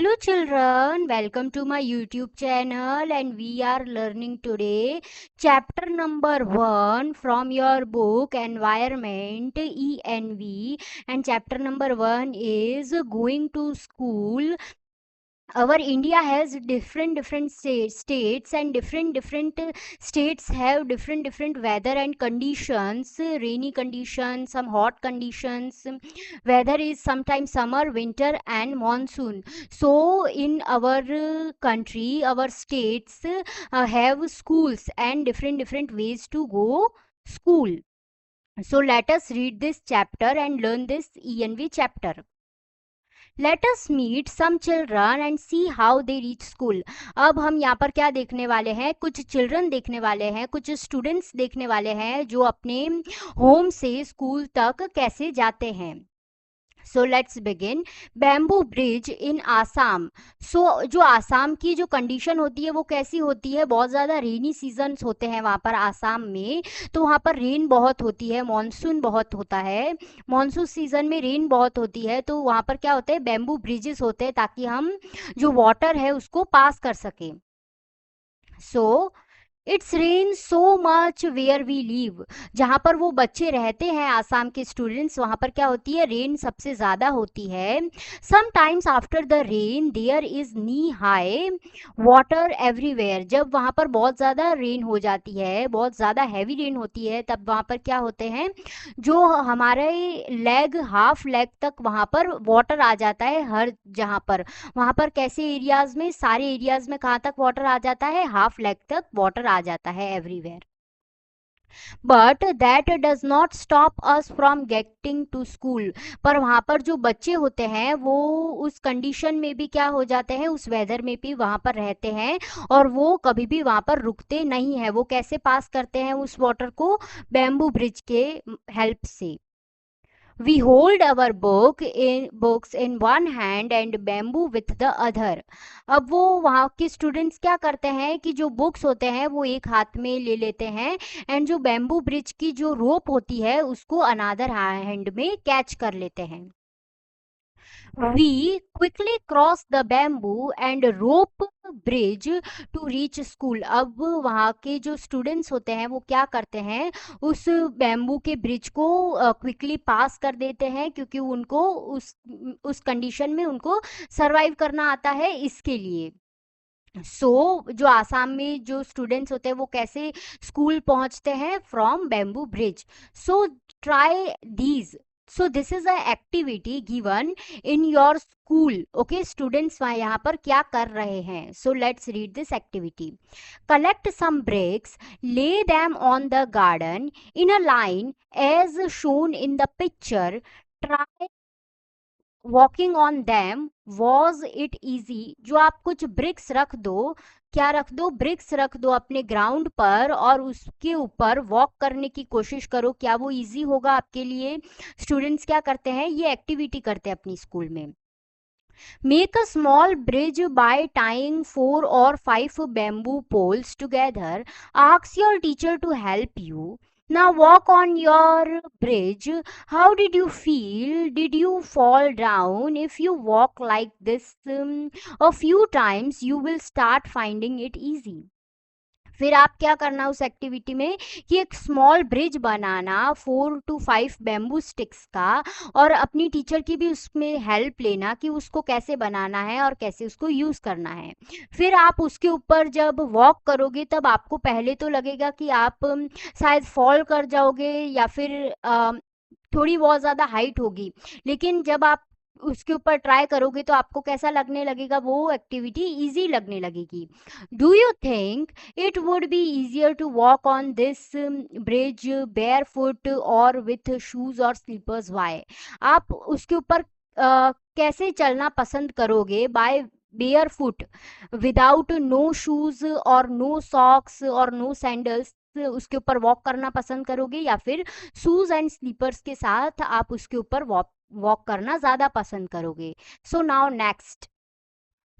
Hello children, welcome to my YouTube channel and we are learning today chapter number 1 from your book Environment ENV, and chapter number 1 is going to school. Our India has different states, and different states have different weather and conditions, rainy conditions, some hot conditions. Weather is sometimes summer, winter and monsoon. So in our country, our states have schools and different ways to go school. So let us read this chapter and learn this ENV chapter. Let us meet some children and see how they reach school. अब हम यहाँ पर क्या देखने वाले हैं, कुछ children देखने वाले हैं, कुछ स्टूडेंट्स देखने वाले हैं जो अपने होम से स्कूल तक कैसे जाते हैं. So let's begin. Bamboo bridge in Assam. So जो आसाम की जो कंडीशन होती है वो कैसी होती है, बहुत ज़्यादा रेनी सीजन्स होते हैं वहाँ पर आसाम में. तो वहाँ पर रेन बहुत होती है, मॉनसून बहुत होता है. मॉनसून सीजन में रेन बहुत होती है, तो वहाँ पर क्या होते हैं, बैम्बू ब्रिजेस होते हैं ताकि हम जो वाटर है उसको पास कर सकें. So it's rain so much where we live. जहाँ पर वो बच्चे रहते हैं, आसाम के स्टूडेंट्स, वहाँ पर क्या होती है, रेन सबसे ज़्यादा होती है. Sometimes after the rain there is knee high water everywhere. जब वहाँ पर बहुत ज़्यादा रेन हो जाती है, बहुत ज़्यादा हैवी रेन होती है, तब वहाँ पर क्या होते हैं, जो हमारे लेग, हाफ लेग तक वहाँ पर वाटर आ जाता है हर जहाँ पर. वहाँ पर कैसे एरियाज में, सारे एरियाज में कहाँ तक वाटर आ जाता है, हाफ लेग तक वाटर आ जाता है everywhere. But that does not stop us from getting to school. पर वहाँ पर जो बच्चे होते हैं वो उस कंडीशन में भी क्या हो जाते हैं, उस वेदर में भी वहाँ पर रहते हैं और वो कभी भी वहाँ पर रुकते नहीं हैं. वो कैसे पास करते हैं उस वाटर को, बैम्बू ब्रिज के हेल्प से. We hold our books in one hand and bamboo with the other. अब वो वहाँ के स्टूडेंट्स क्या करते हैं कि जो बुक्स होते हैं वो एक हाथ में ले लेते हैं एंड जो बैम्बू ब्रिज की जो रोप होती है उसको अनादर हैंड में कैच कर लेते हैं. We quickly cross the bamboo and rope bridge to reach school. अब वहाँ के जो स्टूडेंट्स होते हैं वो क्या करते हैं, उस बैम्बू के ब्रिज को क्विकली पास कर देते हैं, क्योंकि उनको उस कंडीशन में उनको सरवाइव करना आता है इसके लिए. जो आसाम में जो स्टूडेंट्स होते हैं वो कैसे स्कूल पहुंचते हैं, from bamboo bridge. So try these. So this is a activity given in your school. Okay, students वहाँ यहाँ पर क्या कर रहे हैं. So let's read this activity. Collect some bricks, lay them on the garden in a line as shown in the picture. Try walking on them. Was it easy. जो आप कुछ ब्रिक्स रख दो, क्या रख दो, ब्रिक्स रख दो अपने ग्राउंड पर और उसके ऊपर वॉक करने की कोशिश करो, क्या वो इजी होगा आपके लिए. स्टूडेंट्स क्या करते हैं, ये एक्टिविटी करते हैं अपनी स्कूल में. Make a small bridge by tying 4 or 5 bamboo poles together. Ask your teacher to help you. Now walk on your bridge. How did you feel? Did you fall down? If you walk like this a few times, you will start finding it easy. फिर आप क्या करना उस activity में कि एक small bridge banana 4 to 5 bamboo sticks का, और अपनी टीचर की भी उसमें हेल्प लेना कि उसको कैसे बनाना है और कैसे उसको यूज़ करना है. फिर आप उसके ऊपर जब वॉक करोगे तब आपको पहले तो लगेगा कि आप शायद फॉल कर जाओगे या फिर थोड़ी बहुत ज़्यादा हाइट होगी, लेकिन जब आप उसके ऊपर ट्राई करोगे तो आपको कैसा लगने लगेगा, वो एक्टिविटी इजी लगने लगेगी. Do you think it would be easier to walk on this bridge barefoot और विथ शूज और स्लीपर्स. वाई. आप उसके ऊपर कैसे चलना पसंद करोगे, by barefoot, without no shoes और नो सॉक्स और नो सैंडल्स, उसके ऊपर वॉक करना पसंद करोगे, या फिर शूज एंड स्लीपर्स के साथ आप उसके ऊपर वॉक करना ज़्यादा पसंद करोगे. So now next.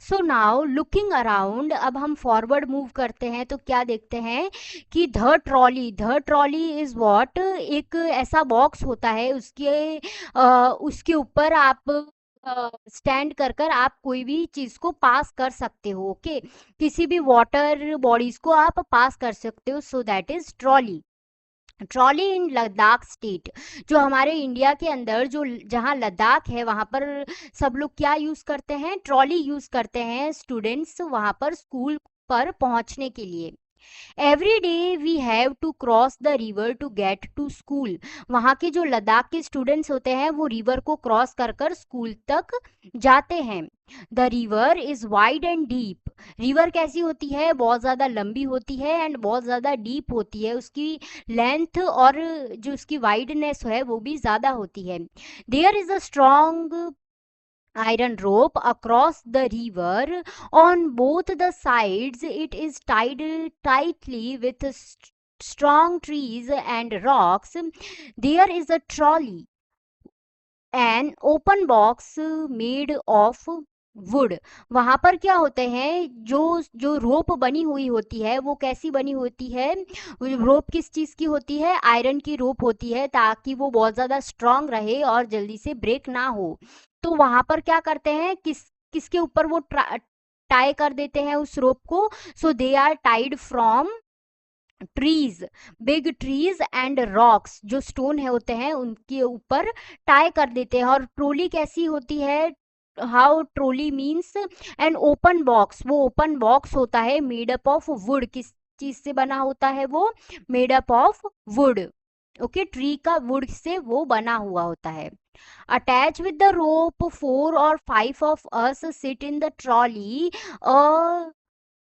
So now looking around. अब हम फॉरवर्ड मूव करते हैं तो क्या देखते हैं कि द ट्रॉली इज व्हाट, एक ऐसा बॉक्स होता है, उसके ऊपर आप स्टैंड कर कर आप कोई भी चीज को पास कर सकते हो। ओके, किसी भी वाटर बॉडीज को आप पास कर सकते हो। सो that is trolley. Trolley in Ladakh state, जो हमारे इंडिया के अंदर जो जहाँ लद्दाख है वहाँ पर सब लोग क्या यूज करते हैं, ट्रॉली यूज करते हैं स्टूडेंट्स वहाँ पर स्कूल पर पहुँचने के लिए। Every day we have to cross the river to get to school. वहाँ के जो लद्दाख के स्टूडेंट्स होते हैं वो रिवर को क्रॉस कर कर स्कूल तक जाते हैं। The river is wide and deep. River कैसी होती है, बहुत ज़्यादा लंबी होती है एंड बहुत ज़्यादा डीप होती है। उसकी लेंथ और जो उसकी वाइडनेस है वो भी ज़्यादा होती है। There is a strong iron rope across the river. On both the sides, it is tied tightly with strong trees and rocks. There is a trolley, an open box made of would. वहां पर क्या होते हैं, जो जो रोप बनी हुई होती है वो कैसी बनी होती है, रोप किस चीज की होती है, आयरन की रोप होती है, ताकि वो बहुत ज्यादा स्ट्रांग रहे और जल्दी से ब्रेक ना हो। तो वहां पर क्या करते हैं, किसके ऊपर वो टाई कर देते हैं उस रोप को। So they are tied from trees, big trees and rocks, जो स्टोन है होते हैं उनके ऊपर टाई कर देते हैं। और ट्रोली कैसी होती है, how trolley means an open box, वो ओपन बॉक्स होता है मेड अप ऑफ वुड। किस चीज से बना होता है वो, made up of would. Okay, tree का वुड से वो बना हुआ होता है। Attach with the rope 4 or 5 of us sit in the trolley. A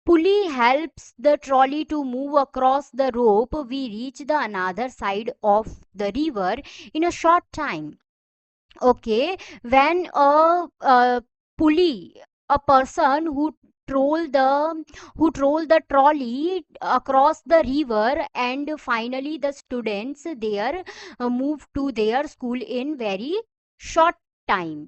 pulley helps the trolley to move across the rope. We reach the another side of the river in a short time. Okay, when a pulley, a person who troll the trolley across the river, and finally the students there move to their school in very short time.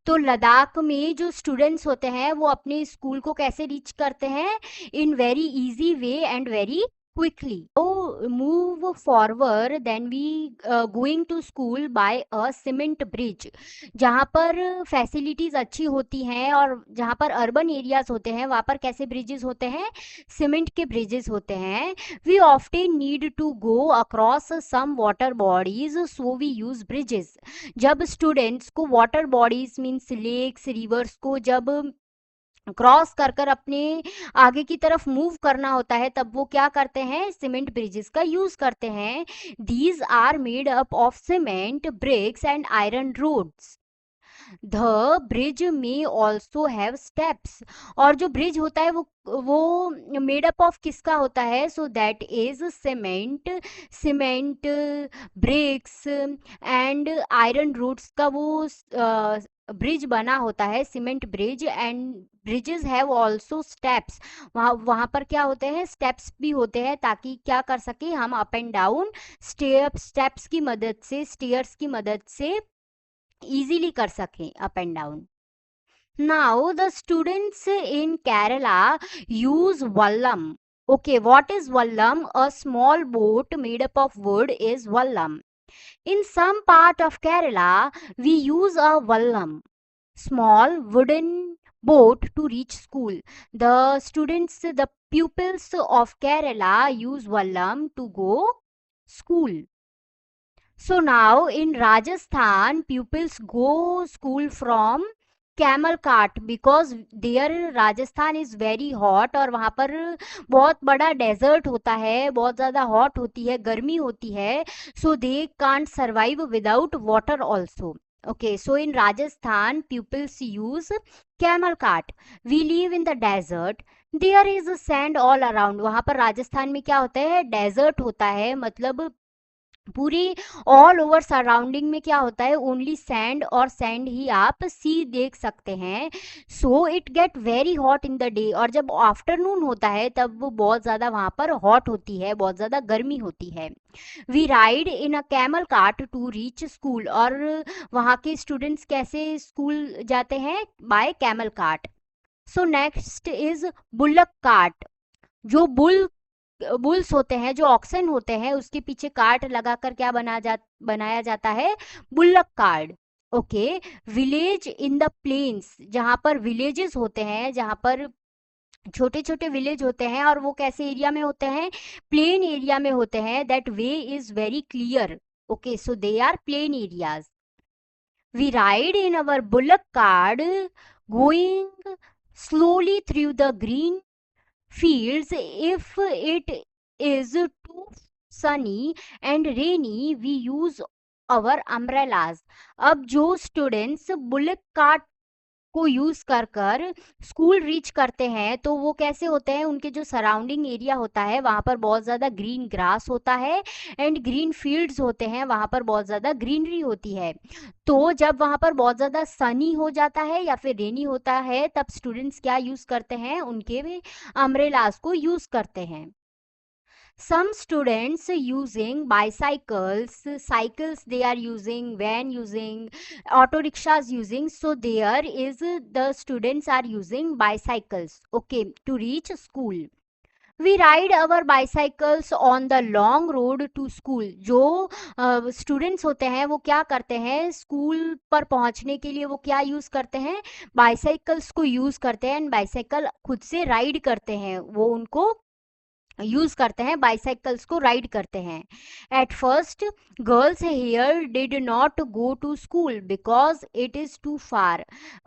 तो लद्दाख में जो students होते हैं वो अपने school को कैसे reach करते हैं, in very easy way and very quickly. तो move forward then we going to school by a cement bridge. जहाँ पर फैसिलिटीज अच्छी होती हैं और जहाँ पर अर्बन एरियाज होते हैं वहाँ पर कैसे ब्रिजेस होते हैं, सीमेंट के ब्रिजेस होते हैं। We often need to go across some water bodies, so we use bridges. जब स्टूडेंट्स को water bodies means lakes rivers को जब क्रॉस कर कर अपने आगे की तरफ मूव करना होता है तब वो क्या करते हैं, सीमेंट ब्रिजेस का यूज करते हैं। These are made up of cement bricks and iron rods. The bridge में ऑल्सो हैव स्टेप्स। और जो ब्रिज होता है वो मेड अप ऑफ किसका होता है, so that is cement bricks and iron roots का वो ब्रिज बना होता है, cement bridge. And bridges have also steps. वहाँ वहाँ पर क्या होते हैं, स्टेप्स भी होते हैं, ताकि क्या कर सके हम, अप एंड डाउन स्टेप्स की मदद से, स्टेयर्स की मदद से इजीली कर सकें up and down. Now the students in Kerala use vallam. Okay, what is vallam? A small boat made up of wood is vallam. In some part of Kerala, we use a vallam, small wooden boat to reach school. The pupils of Kerala use vallam to go school. So now in Rajasthan, pupils go school from camel cart, because there Rajasthan is very hot, और वहाँ पर बहुत बड़ा desert होता है, बहुत ज़्यादा hot होती है, गर्मी होती है। So they can't survive without water also. Okay, so in Rajasthan peoples use camel cart. We live in the desert, there is sand all around. वहाँ पर राजस्थान में क्या होता है, डेजर्ट होता है, मतलब पूरी ऑल ओवर सराउंडिंग में क्या होता है, ओनली सैंड और सैंड ही आप सी देख सकते हैं। So it get very hot in the day, और जब आफ्टरनून होता है तब वो बहुत ज़्यादा वहाँ पर हॉट होती है, बहुत ज़्यादा गर्मी होती है। We ride in a camel cart to reach school. और वहाँ के स्टूडेंट्स कैसे स्कूल जाते हैं, by camel cart. So next is bullock cart. जो बुल्स होते हैं, जो ऑक्सन होते हैं, उसके पीछे कार्ट लगाकर क्या बनाया जाता है, bullock cart. Okay, village in the plains, जहाँ पर विलेजेस होते हैं, जहाँ पर छोटे छोटे विलेज होते हैं, और वो कैसे एरिया में होते हैं, प्लेन एरिया में होते हैं, that way is very clear. Okay, so they are plain areas. We ride in our bullock cart, going slowly through the green fields. If it is too sunny and rainy, we use our umbrellas. अब जो students bullet cart को use कर कर school reach करते हैं, तो वो कैसे होते हैं, उनके जो सराउंडिंग एरिया होता है वहाँ पर बहुत ज़्यादा ग्रीन ग्रास होता है एंड ग्रीन फील्ड्स होते हैं, वहाँ पर बहुत ज़्यादा ग्रीनरी होती है. तो जब वहाँ पर बहुत ज़्यादा सनी हो जाता है या फिर रेनी होता है, तब स्टूडेंट्स क्या यूज़ करते हैं, उनके अम्ब्रेलास को यूज़ करते हैं. Some students using bicycles, cycles they are using, van using, auto rickshaws using. So there is the students are using bicycles, okay, to reach school. We ride our bicycles on the long road to school. जो students होते हैं वो क्या करते हैं, school पर पहुंचने के लिए वो क्या यूज़ करते हैं, बाइसाइकल्स को यूज़ करते हैं. एंड बाइसाइकिल खुद से राइड करते हैं, वो उनको यूज करते हैं, बाइसाइकल्स को राइड करते हैं. At first girls here did not go to school because it is too far.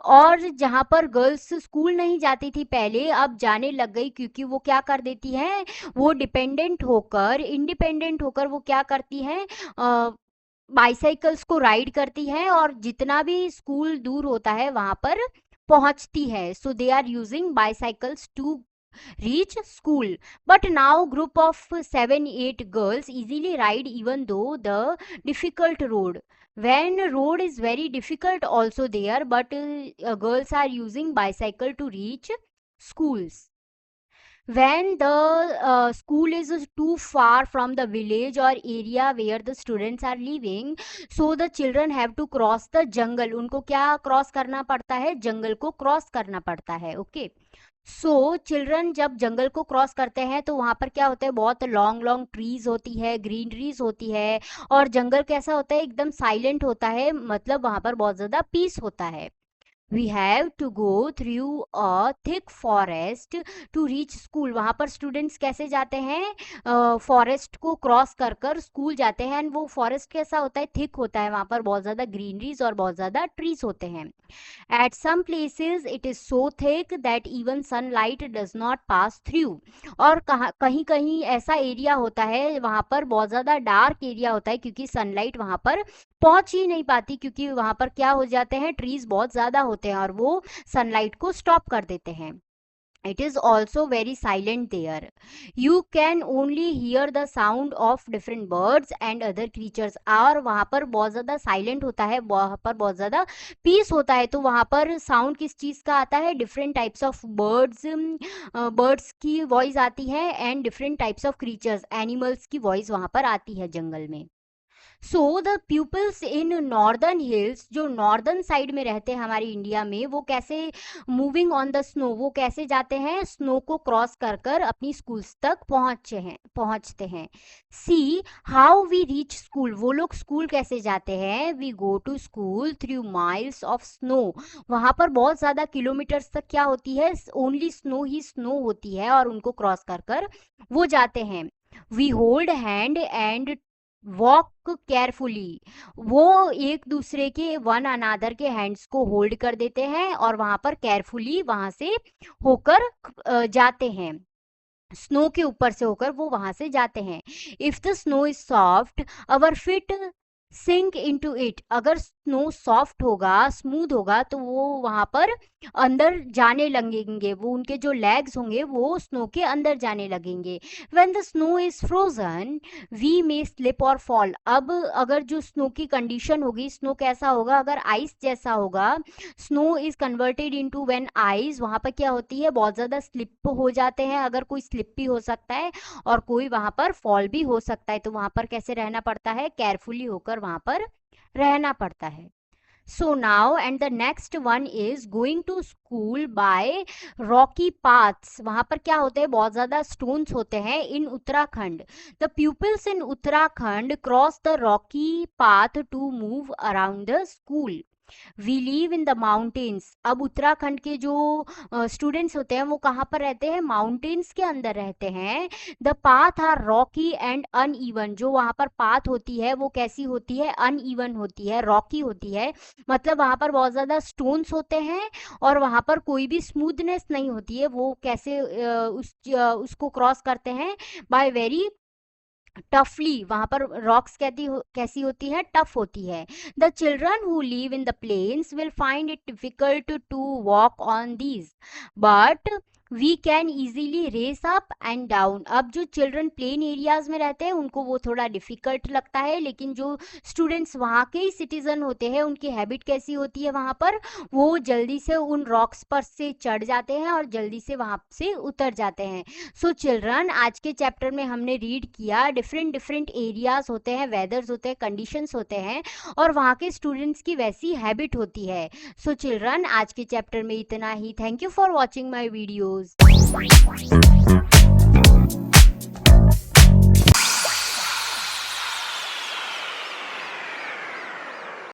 और जहाँ पर गर्ल्स स्कूल नहीं जाती थी पहले, अब जाने लग गई, क्योंकि वो क्या कर देती हैं, वो डिपेंडेंट होकर, इंडिपेंडेंट होकर वो क्या करती हैं, बाइसाइकल्स को राइड करती हैं, और जितना भी स्कूल दूर होता है वहाँ पर पहुँचती है. So they are using bicycles to reach school. But now group of 7-8 girls easily ride even though the difficult road. When road is very difficult also there, but girls are using bicycle to reach schools. When the school is too far from the village or area where the students are living, so the children have to cross the jungle. उनको क्या cross करना पड़ता है, जंगल को cross करना पड़ता है. Okay, so children जब जंगल को क्रॉस करते हैं तो वहाँ पर क्या होता है, बहुत लॉन्ग लॉन्ग ट्रीज होती है, ग्रीनरीज होती है, और जंगल कैसा होता है, एकदम साइलेंट होता है, मतलब वहाँ पर बहुत ज़्यादा पीस होता है. We have to go through a thick forest to reach school. वहाँ पर स्टूडेंट्स कैसे जाते हैं, फॉरेस्ट को क्रॉस कर कर स्कूल जाते हैं. एंड वो फॉरेस्ट कैसा होता है, थिक होता है, वहाँ पर बहुत ज़्यादा ग्रीनरीज और बहुत ज़्यादा ट्रीज होते हैं. At some places it is so thick that even sunlight does not pass through. और कहीं कहीं ऐसा एरिया होता है वहाँ पर बहुत ज़्यादा डार्क एरिया होता है, क्योंकि सनलाइट वहाँ पर पहुंच ही नहीं पाती, क्योंकि वहां पर क्या हो जाते हैं, ट्रीज बहुत ज्यादा होते हैं और वो सनलाइट को स्टॉप कर देते हैं. It is also very silent there. You can only hear the sound of different birds and other creatures. और वहाँ पर बहुत ज़्यादा साइलेंट होता है, वहाँ पर बहुत ज़्यादा पीस होता है, तो वहाँ पर साउंड किस चीज़ का आता है, different types of birds, birds की वॉइस आती है, and different types of creatures, animals की वॉइस वहाँ पर आती है जंगल में. So the peoples in northern hills, जो नॉर्दर्न साइड में रहते हैं हमारे इंडिया में, वो कैसे मूविंग ऑन द स्नो, वो कैसे जाते हैं, स्नो को क्रॉस कर कर अपनी स्कूल्स तक पहुंचते हैं. See how we reach school, वो लोग स्कूल कैसे जाते हैं, we go to school through miles of snow. वहाँ पर बहुत ज़्यादा किलोमीटर्स तक क्या होती है, ओनली स्नो ही स्नो होती है, और उनको क्रॉस कर कर वो जाते हैं. We hold hand and walk carefully. वो एक दूसरे के, वन अनादर के हैंड्स को होल्ड कर देते हैं और वहां पर केयरफुली वहां से होकर जाते हैं, स्नो के ऊपर से होकर वो वहां से जाते हैं. If the snow is soft our feet sink into it. अगर स्नो सॉफ्ट होगा, स्मूथ होगा, तो वो वहां पर अंदर जाने लगेंगे, वो उनके जो लेग्स होंगे वो स्नो के अंदर जाने लगेंगे. When the snow is frozen we may slip और फॉल. अब अगर जो स्नो की कंडीशन होगी, स्नो कैसा होगा, अगर आइस जैसा होगा, snow is converted into when ice, वहां पर क्या होती है, बहुत ज्यादा स्लिप हो जाते हैं. अगर कोई स्लिप भी हो सकता है और कोई वहां पर फॉल भी हो सकता है, तो वहां पर कैसे रहना पड़ता है, केयरफुली होकर वहां पर रहना पड़ता है. So now and the next one is going to school by rocky paths. वहां पर क्या होते हैं, बहुत ज्यादा स्टोन्स होते हैं in Uttarakhand. The pupils in Uttarakhand cross the rocky path to move around the school. We live in the mountains. अब उत्तराखंड के जो स्टूडेंट्स होते हैं वो कहाँ पर रहते हैं, माउंटेन्स के अंदर रहते हैं। The path are rocky and uneven, जो वहाँ पर पाथ होती है वो कैसी होती है, अनइवन होती है, रॉकी होती है, मतलब वहाँ पर बहुत ज़्यादा स्टोन्स होते हैं और वहाँ पर कोई भी स्मूथनेस नहीं होती है। वो कैसे उसको क्रॉस करते हैं, बाय वेरी टफली, वहां पर रॉक्स कैसी होती है, टफ होती है। The children who live in the planes will find it difficult to walk on these, but we can easily race up and down. अब जो चिल्ड्रन प्लेन एरियाज में रहते हैं उनको वो थोड़ा डिफिकल्ट लगता है, लेकिन जो स्टूडेंट्स वहाँ के ही सिटीजन होते हैं उनकी हैबिट कैसी होती है, वहाँ पर वो जल्दी से उन रॉक्स पर से चढ़ जाते हैं और जल्दी से वहाँ से उतर जाते हैं। सो चिल्ड्रन, आज के चैप्टर में हमने रीड किया डिफरेंट डिफरेंट एरियाज होते हैं, वेदर्स होते हैं, कंडीशंस होते हैं और वहाँ के स्टूडेंट्स की वैसी हैबिट होती है। सो चिल्ड्रन, आज के चैप्टर में इतना ही। Thank you for watching my videos.